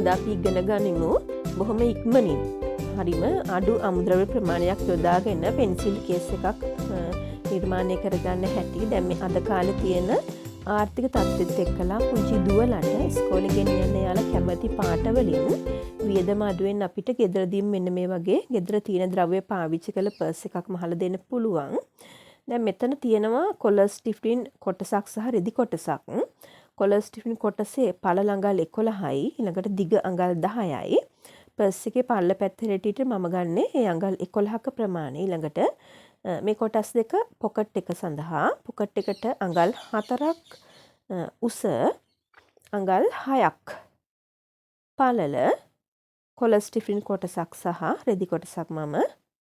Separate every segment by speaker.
Speaker 1: අද අපි ඉගෙන ගනිමු බොහොම ඉක්මනින් හරිම අඩු අමුද්‍රව්‍ය ප්‍රමාණයක් යොදාගෙන පෙන්සිල් කේස් එකක් නිර්මාණය කරගන්න හැටි. දැන් මේ අද කාලේ තියෙන ආර්ථික තත්ත්වෙත් එක්කලා පුංචි දුවලට ඉස්කෝලේ ගෙනියන්න යාලා කැමති පාටවලින් වියදම අඩුවෙන් අපිට ගෙදරදීම මෙන්න මේ වගේ ගෙදර තියෙන ද්‍රව්‍ය පාවිච්චි කරලා පර්ස් එකක් මහලා දෙන්න පුළුවන්. දැන් මෙතන තියෙනවා කොලර් ස්ටිෆ්ටින් කොටසක් සහ රෙදි කොටසක්. කොලර් ස්ටිෆ්ටින් කොටසේ පළ අඟල් 11යි ඊළඟට දිග අඟල් 10යි. පර්ස් එකේ පල්ල පැත්ත හැටියට මම ගන්නෙ ඒ අඟල් 11ක ප්‍රමාණය. ඊළඟට මේ කොටස් දෙක පොකට් එක සඳහා පොකට් එකට අඟල් 4ක් උස අඟල් 6ක් පළල කොලර් ස්ටිෆ්ටින් කොටසක් සහ රෙදි කොටසක් මම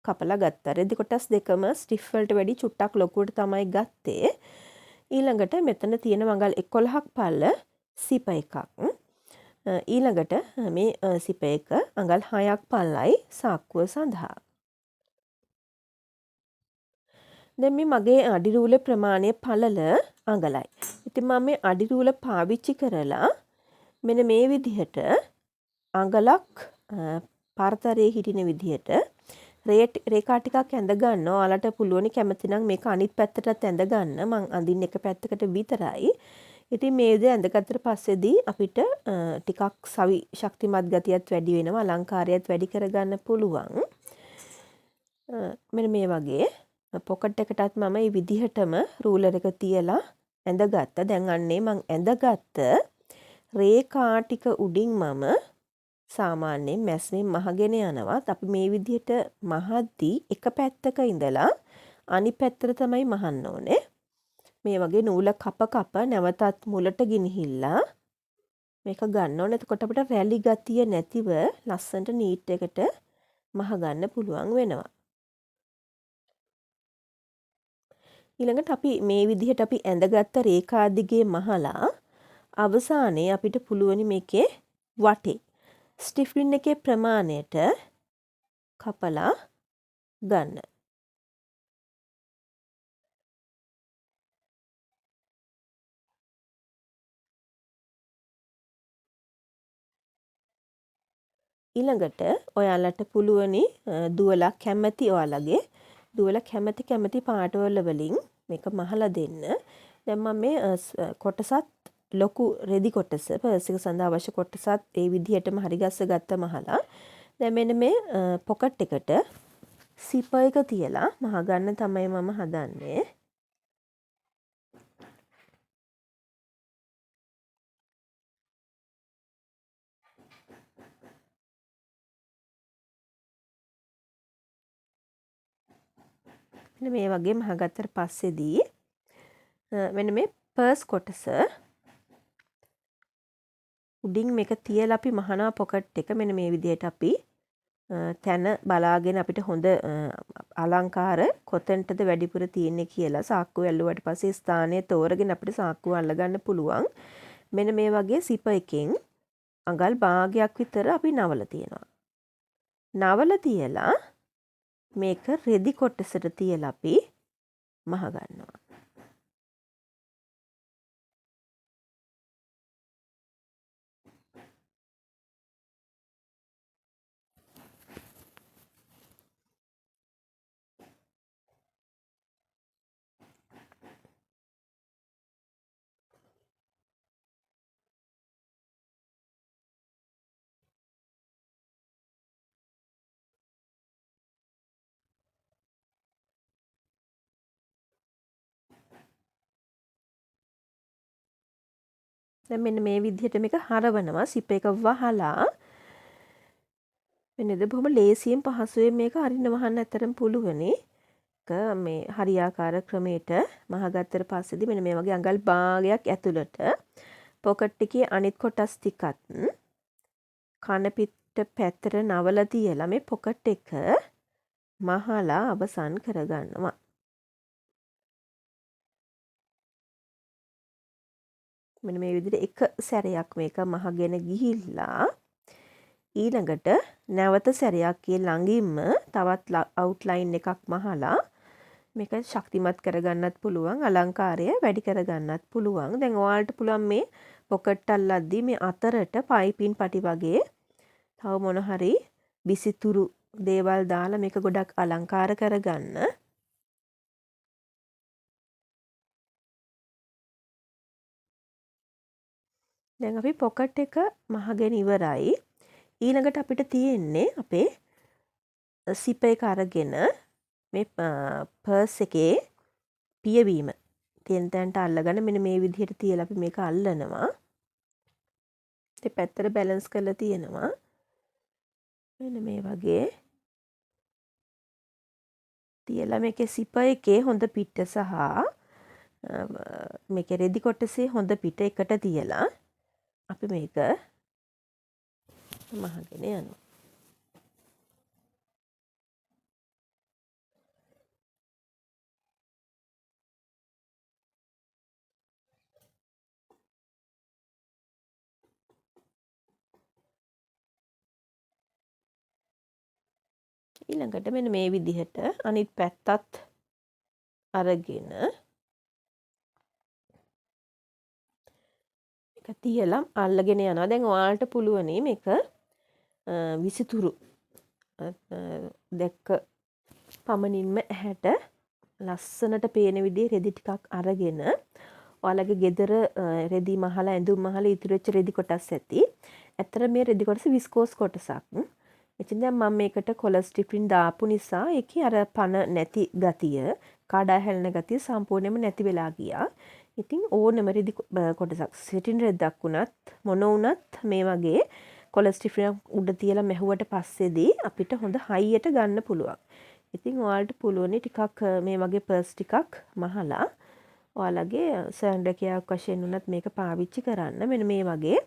Speaker 1: කපලා ගත්තා. රෙදි කොටස් දෙකම ස්ටිෆ් වලට වැඩි චුට්ටක් ලොකුවට තමයි ගත්තේ. ඊළඟට මෙතන තියෙන අඟල් 11ක් පල්ල සිප එකක්. ඊළඟට මේ සිප එක අඟල් 6ක් පල්ලයි සාක්කුව සඳහා. දැන් මේ මගේ අඩි රූල ප්‍රමාණය පළල අඟලයි. ඉතින් මම මේ අඩි රූල පාවිච්චි කරලා මෙන්න මේ විදිහට අඟලක් පරතරයේ හිටින විදිහට රේඛා ටිකක් ඇඳ ගන්නවා. ඔයාලට පුළුවන් කැමති නම් මේක අනිත් පැත්තටත් ඇඳ ගන්න. මං අඳින්න එක පැත්තකට විතරයි. ඉතින් මේ විදිහ ඇඳගත්තට පස්සේදී අපිට ටිකක් සවි ශක්තිමත් ගතියත් වැඩි වෙනවා. අලංකාරයත් වැඩි කරගන්න පුළුවන්. මෙන්න මේ වගේ පොකට් එකටත් මම මේ විදිහටම රූලර් එක තියලා ඇඳගත්තා. දැන් අන්නේ මං ඇඳගත්ත රේඛා ටික උඩින් මම සාමාන්‍යයෙන් මැස්මෙන් මහගෙන යනවා. අපි මේ විදිහට මහද්දී එක පැත්තක ඉඳලා අනිත් පැත්තට තමයි මහන්න ඕනේ. මේ වගේ නූල කප නැවතත් මුලට ගෙනහිල්ලා මේක ගන්න ඕනේ. එතකොට අපිට රැලි ගතිය නැතිව ලස්සනට නීට් එකට මහ ගන්න පුළුවන් වෙනවා. ඊළඟට අපි මේ විදිහට අපි ඇඳගත්ත රේඛා දිගේ මහලා අවසානයේ අපිට පුළුවන් මේකේ වටේ ස්ටිෆ්ලින් එකේ ප්‍රමාණයට කපලා ගන්න. ඊළඟට ඔයාලට පුළුවනි දුවලා කැමති ඔයාලගේ දුවලා කැමති පාටවල වලින් මේක මහලා දෙන්න. දැන් මම මේ කොටසත් ලොකු රෙදි කොටස පර්ස් එක සඳහා අවශ්‍ය කොටසත් ඒ විදිහටම හරි ගස්ස ගත්ත මහලා. දැන් මෙන්න මේ පොකට් එකට සිප එක තියලා මහ ගන්න තමයි මම හදන්නේ. මෙන්න මේ වගේ මහ ගත්තට පස්සේදී මෙන්න මේ පර්ස් කොටස උඩින් මේක තියලා අපි මහනවා පොකට් එක. මෙන්න මේ විදිහට අපි තැන බලාගෙන අපිට හොඳ අලංකාර කොතෙන්ටද වැඩිපුර තියෙන්නේ කියලා සාක්කුව ඇල්ලුවට පස්සේ ස්ථානය තෝරගෙන අපිට සාක්කුව අල්ලගන්න පුළුවන්. මෙන්න මේ වගේ සිප එකෙන් අඟල් භාගයක් විතර අපි නවලා තියෙනවා. නවලා තියලා මේක රෙදි කොටසට තියලා අපි මහ ගන්නවා. දැන් මෙන්න මේ විදිහට මේක හරවනවා. සිප එක වහලා මෙන්නද බොහොම ලේසියෙන් පහසුවෙන් මේක අරින්න වහන්න ඇතරම් පුළුවනි. මේ හරියාකාර ක්‍රමයට මහගත්තට පස්සේදී මෙන්න මේ වගේ අඟල් භාගයක් ඇතුළට පොකට් එකේ අනිත් කොටස් ටිකත් කන පිට පැත්තට නවලා තියලා මේ පොකට් එක මහලා අවසන් කරගන්නවා. මෙන්න මේ විදිහට එක සැරයක් මේක මහගෙන ගිහිල්ලා ඊළඟට නැවත සැරයක් ළඟින්ම තවත් අවුට්ලයින් එකක් මහලා මේක ශක්තිමත් කරගන්නත් පුළුවන්, අලංකාරය වැඩි කරගන්නත් පුළුවන්. දැන් ඔයාලට පුළුවන් මේ පොකට් අල්ලද්දී මේ අතරට පයිපින් පටි වගේ තව මොන හරි විසිතුරු දේවල් දාලා මේක ගොඩක් අලංකාර කරගන්න. දැන් අපි පොකට් එක මහගෙන ඉවරයි. ඊළඟට අපිට තියෙන්නේ අපේ සිප එක අරගෙන මේ පර්ස් එකේ පියවීම තියෙන තැනට අල්ලගෙන මෙන්න මේ විදිහට තියලා අපි මේක අල්ලනවා. පැත්තට බැලන්ස් කරලා තියෙනවා. මෙන්න මේ වගේ තියලා මේකේ සිප එකේ හොඳ පිට සහ මේකේ රෙදි කොටසේ හොඳ පිට එකට තියලා අපි මේක මහගෙන යනවා. ඊළඟට මෙන්න මේ විදිහට අනිත් පැත්තත් අරගෙන එක තියලා අල්ලගෙන යනවා. දැන් ඔයාලට පුළුවනි මේක විසිතුරු දැක්ක පමණින්ම ඇහැට ලස්සනට පේන විදිහේ රෙදි ටිකක් අරගෙන ඔයාලගේ ගෙදර රෙදි මහලා ඇඳුම් මහලා ඉතුරු වෙච්ච රෙදි කොටස් ඇති. ඇත්තට මේ රෙදි කොටස විස්කෝස් කොටසක්. ඉතින් දැන් මම මේකට කොලස්ට්‍රිප්ටින් දාපු නිසා ඒකේ අර පන නැති ගතිය, කඩා හැලෙන ගතිය සම්පූර්ණයෙන්ම නැති වෙලා ගියා. ඉතින් ඕනම රෙදි කොටසක් සෙටින් රෙද්දක් වුණත් මොන වුණත් මේ වගේ කොලස්ට්‍රිප්ටින් උඩ තියලා මැහුවට පස්සේදී අපිට හොඳ හයියට ගන්න පුළුවන්. ඉතින් ඔයාලට පුළුවන් ටිකක් මේ වගේ පර්ස් ටිකක් මහලා ඔයාලගේ සෑන්ඩකයක් වශයෙන් උනත් මේක පාවිච්චි කරන්න. මෙන්න මේ වගේ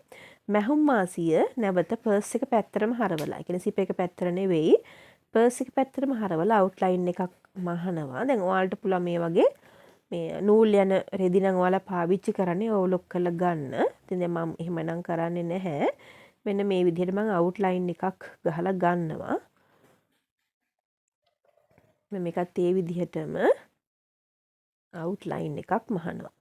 Speaker 1: මැහුම් මාසිය නැවත පර්ස් එක පැත්තරම හරවලා. ඒ කියන්නේ සිප් එක පැත්තට නෙවෙයි පර්ස් එක පැත්තටම හරවලා අවුට්ලයින් එකක් මහනවා. දැන් ඔයාලට පුළුවන් මේ වගේ මේ නූල් යන රෙදි නම් ඔයාලා පාවිච්චි කරන්නේ ඕලොක් කරලා ගන්න. ඉතින් දැන් මම එහෙමනම් කරන්නේ නැහැ. මෙන්න මේ විදිහට මම අවුට්ලයින් එකක් ගහලා ගන්නවා. මේකත් ඒ විදිහටම අවුට්ලයින් එකක් මහනවා.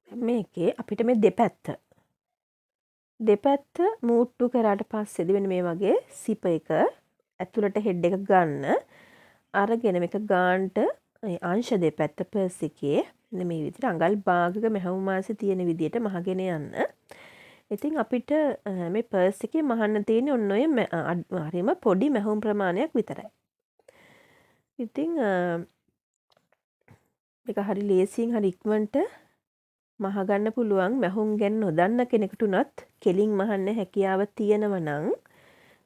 Speaker 1: මේකේ අපිට මේ දෙපැත්ත මූට්ටු කරාට පස්සේදී වෙන මේ වගේ සිප එක ඇතුළට හෙඩ් එක ගන්න අරගෙන මේක ගාන්ට අංශ දෙපැත්ත පර්ස් එකේ මේ විදිහට අඟල් භාගක මැහුම් මාසෙ තියෙන විදිහට මහගෙන යන්න. ඉතින් අපිට මේ පර්ස් එකේ මහන්න තියෙන්නේ ඔන්න ඔය හරිම පොඩි මැහුම් ප්‍රමාණයක් විතරයි. ඉතින් මේක හරි ලේසියෙන් හරි ඉක්මනට මහගන්න පුළුවන්. මැහුම් ගැන නොදන්න කෙනෙකුට උනත් කෙලින් මහන්න හැකියාව තියෙනවා නම්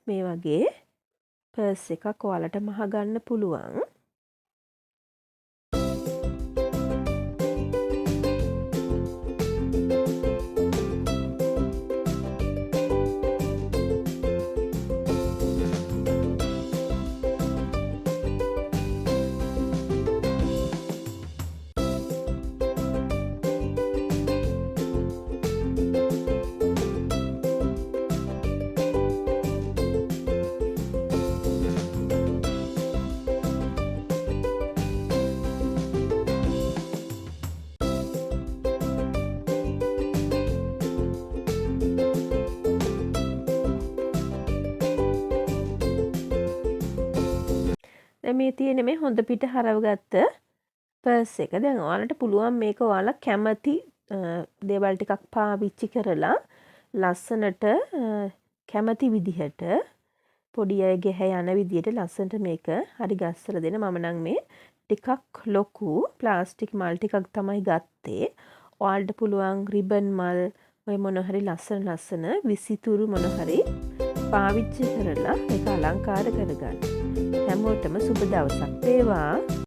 Speaker 1: මේ වගේ පර්ස් එකක් ඔයාලට මහගන්න පුළුවන්. මේ තියෙන මේ හොඳ පිට හරවගත්ත පර්ස් එක. දැන් ඔයාලට පුළුවන් මේක ඔයාලා කැමති දේවල් ටිකක් පාවිච්චි කරලා ලස්සනට කැමති විදිහට පොඩි අයගේ හැ යන විදිහට ලස්සනට මේක හරි ගස්සලා දෙන්න. මම නම් මේ ටිකක් ලොකු ප්ලාස්ටික් මල් ටිකක් තමයි ගත්තේ. ඔයාලට පුළුවන් රිබන් මල් ඔය මොන හරි ලස්සන විසිතුරු මොන හරි පාවිච්චි කරලා මේක අලංකාර කරගන්න. හැමෝටම සුබ දවසක් වේවා.